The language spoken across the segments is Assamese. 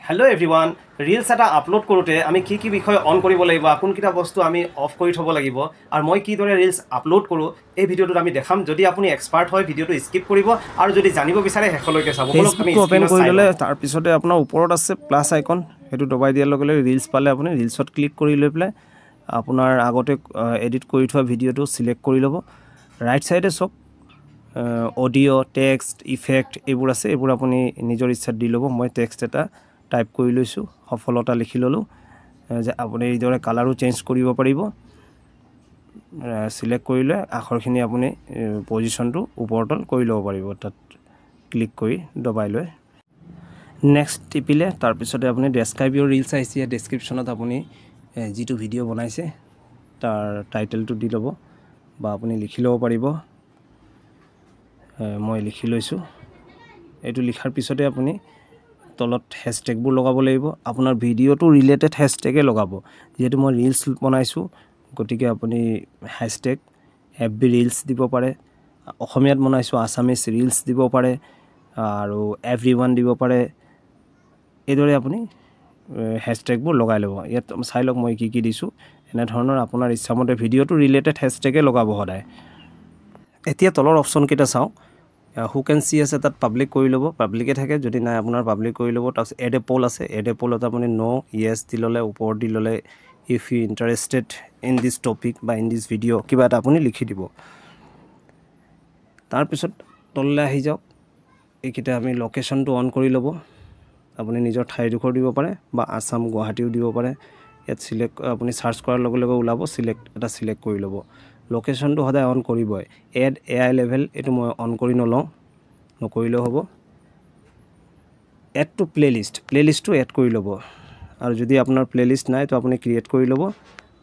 हेलो एवरीवन रील्स এটা আপলোড কৰোতে আমি কি কি বিষয় অন কৰিব লাগিব কোনকিটা বস্তু আমি অফ কৰি থব লাগিব আৰু মই কি দৰে ৰীলস আপলোড কৰো এই ভিডিওটো আমি দেখাম যদি আপুনি এক্সপাৰ্ট হয় ভিডিওটো স্কিপ কৰিব আৰু যদি জানিব বিচাৰে হেকলৈকে চাব বলক আমি ওপেন কৰি ললে তাৰ পিছতে আপোনাৰ ওপৰত আছে প্লাস আইকন হেতু দবাই দিয়াৰ লগে লগে ৰীলস পালে আপুনি ৰীলসত ক্লিক কৰি লৈ প্লে আপোনাৰ আগতে এডিট কৰি থোৱা ভিডিওটো সিলেক্ট কৰি লব ৰাইট সাইডে সব অডিও টেক্সট ইফেক্ট এইবোৰ আছে এইবোৰ আপুনি নিজৰ ইচ্ছাত দি লব মই টেক্সট এটা টাইপ কৰি লৈছো সফলতা লিখি ললো যে আপুনি ইদৰে কালাৰো চেঞ্জ কৰিব পাৰিব সিলেক্ট কৰিলে আখৰখিনি আপুনি পজিশনটো ওপৰতল কৰি লব পাৰিব তাত ক্লিক কৰি দবাই লৈ নেক্সট টিপিলে তাৰ পিছতে আপুনি ডেসক্ৰাইব ইউৰ ৰীলস আইছে ডেসক্ৰিপচনত আপুনি যেটো ভিডিও বনাইছে তাৰ টাইটেলটো দি লব বা আপুনি লিখি লব পাৰিব মই লিখি লৈছো এটো লিখাৰ পিছতে আপুনি তলত হ্যাশট্যাগ বোৰ লগাব লাগিব আপোনাৰ ভিডিওটো ৰিলেটেড হ্যাশট্যাগে লগাব যেটো মই ৰীলস বনাইছো গটিকে আপুনি হ্যাশট্যাগ এফবি ৰীলস দিব পাৰে অসমীয়াত বনাইছো আসামিজ ৰীলস দিব পাৰে আৰু এভৰিওয়ান দিব পাৰে এদৰে আপুনি হ্যাশট্যাগ বোৰ লগাই লব ইয়াত চাই লওক মই কি দিছো এনে ধৰণৰ আপোনাৰ ইচ্ছামতে ভিডিওটো ৰিলেটেড হ্যাশট্যাগে লগাব হদায় এতিয়া তলৰ অপচন কেটা চাও who can see আছে তাত পাবলিক কৰি লব পাবলিকে থাকে যদি নাই আপোনাৰ পাবলিক কৰি লব তাছ এড এ পোল আছে এড এ পোলত আপুনি নো ইয়েস দিললে ওপৰ দিললে if you interested in this topic বা in this video কিবা এটা আপুনি লিখি দিব তাৰ পিছত তললে আহি যাওক এইকিটা আমি লোকেশনটো অন কৰি লব আপুনি নিজৰ ঠাইডোখৰ দিব পাৰে বা আসাম গুৱাহাটীও দিব পাৰে ইয়াত সিলেক্ট আপুনি সাৰ্চ কৰাৰ লগে লগে ওলাব এটা সিলেক্ট কৰি লব লোকেশনটো হদায় অন কৰিবই এড এআই লেভেল এটো মই অন কৰি নলও নকৰিলে হ'ব এড টু প্লেলিষ্টটো এড কৰি লব আৰু যদি আপোনাৰ প্লেলিষ্ট নাই তো আপুনি ক্ৰিয়েট কৰি লব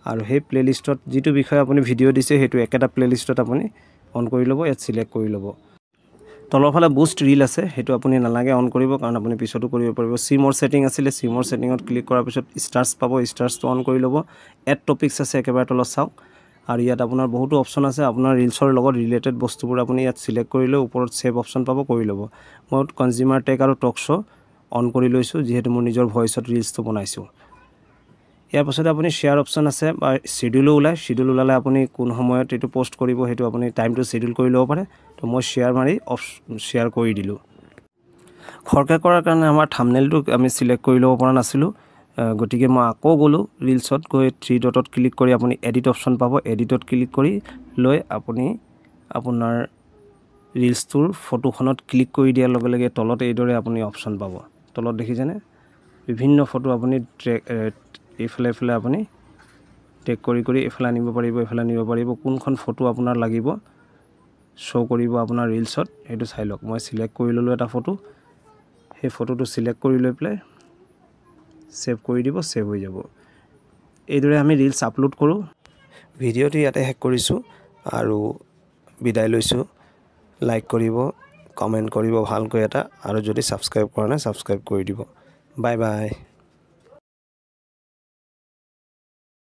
আৰু সেই প্লেলিষ্টত যেটো বিষয় আপুনি ভিডিও দিছে হেতু একেটা প্লেলিষ্টত আপুনি অন কৰি লব এড সিলেক্ট কৰি লব তলৰফালে বুষ্ট ৰীল আছে হেতু আপুনি নালাগে অন কৰিব কাৰণ আপুনি পিছতো কৰিব পাৰিব সিমৰ সেটিং আছিল সিমৰ সেটিংত ক্লিক কৰাৰ পিছত ষ্টাৰ্স পাব ষ্টাৰ্সটো অন কৰি লব এড টপিকস আছে একেবাৰে তলত চাওক আৰু ইয়াত আপোনাৰ বহুতো অপচন আছে আপোনাৰ ৰীলসৰ লগত ৰিলেটেড বস্তুবোৰ আপুনি ইয়াত সিলেক্ট কৰিলে ওপৰত সেভ অপচন পাব কৰি লব মই কনজিউমাৰ টেক আৰু টক শো অন কৰি লৈছো যেহেতু মোৰ নিজৰ ভয়েসত ৰীলসটো বনাইছো ইয়াৰ পাছতে আপুনি শেয়াৰ অপচন আছে বা শিডিউল ওলালে আপুনি কোন সময়ত এটো পোষ্ট কৰিব হেতু আপুনি টাইমটো শিডিউল কৰি লব পাৰে তো মই শেয়াৰ মাৰি শেয়াৰ কৰি দিলো খৰকে কৰাৰ কাৰণে আমাৰ থাম্বনেইলটো আমি সিলেক্ট কৰি লব পৰা নাছিলো গটিকে মই আকৌ গলো ৰীলসত গৈ 3 ডটত ক্লিক কৰি আপুনি এডিট অপচন পাব এডিটত ক্লিক কৰি লৈ আপুনি আপোনাৰ ৰীলসটোৰ ফটোখনত ক্লিক কৰি দিয়াৰ লগে লগে তলত এইদৰে আপুনি অপচন পাব তলত দেখিছেনে বিভিন্ন ফটো আপুনি এফালে আপুনি টেক কৰি এফালে আনিব পাৰিব কোনখন ফটো আপোনাৰ লাগিব শো কৰিব আপোনাৰ ৰীলসত এটো চাই লওক মই সিলেক্ট কৰি ললো এটা ফটো সেই ফটোটো সিলেক্ট কৰি লৈ প্লে সেভ কৰি দিব সেভ হৈ যাব এইদৰে আমি ৰীলস আপলোড কৰো ভিডিওটো ইয়াতে হেক কৰিছো আৰু বিদায় লৈছো লাইক কৰিব কমেন্ট কৰিব ভালকৈ এটা আৰু যদি সাবস্ক্ৰাইব কৰা নাই সাবস্ক্ৰাইব কৰি দিব বাই বাই